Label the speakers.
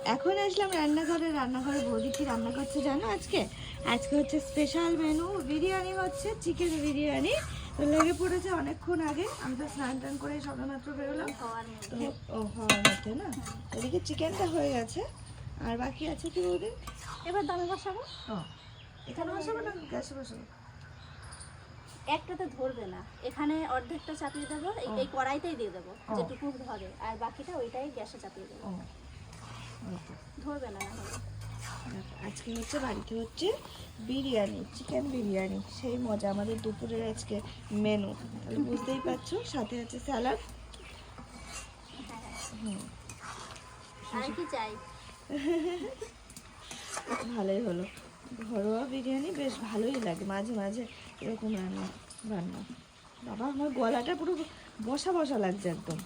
Speaker 1: এখন আসলাম রান্নাঘরে বৌদি কি রান্না করছে জানো? আজকে হচ্ছে স্পেশাল মেনু বিরিয়ানি হচ্ছে, চিকেন বিরিয়ানি। তো লেগে পড়েছে অনেকক্ষণ আগে, আমি তো স্নান টান করে সবেমাত্র বেরোলাম। তো ও হওয়ার মধ্যে না, এদিকে চিকেনটা হয়ে গেছে আর বাকি আছে কি বৌদি?
Speaker 2: এবার দমে বসাবো।
Speaker 1: ও এখানে বসাবো না গ্যাসে বসাবো?
Speaker 2: একটাতে ধরবে না, এখানে অর্ধেকটা চাপিয়ে দেবো, এই কড়াইতেই দিয়ে দেবো যেটুকু ধরে, আর বাকিটা ওইটাই গ্যাসে চাপিয়ে দেবো। ধরবে না না হলে।
Speaker 1: আজকে হচ্ছে বাড়িতে হচ্ছে বিরিয়ানি, চিকেন বিরিয়ানি, সেই মজা আমাদের দুপুরের আজকে মেনু। তাহলে বুঝতেই পারছো, সাথে আছে স্যালাড।
Speaker 2: আর কি চাই?
Speaker 1: ভালোই হলো, ঘরোয়া বিরিয়ানি বেশ ভালোই লাগে মাঝে মাঝে এরকম রান্না। বাবা আমার গলাটা পুরো বসা বসা লাগছে একদম।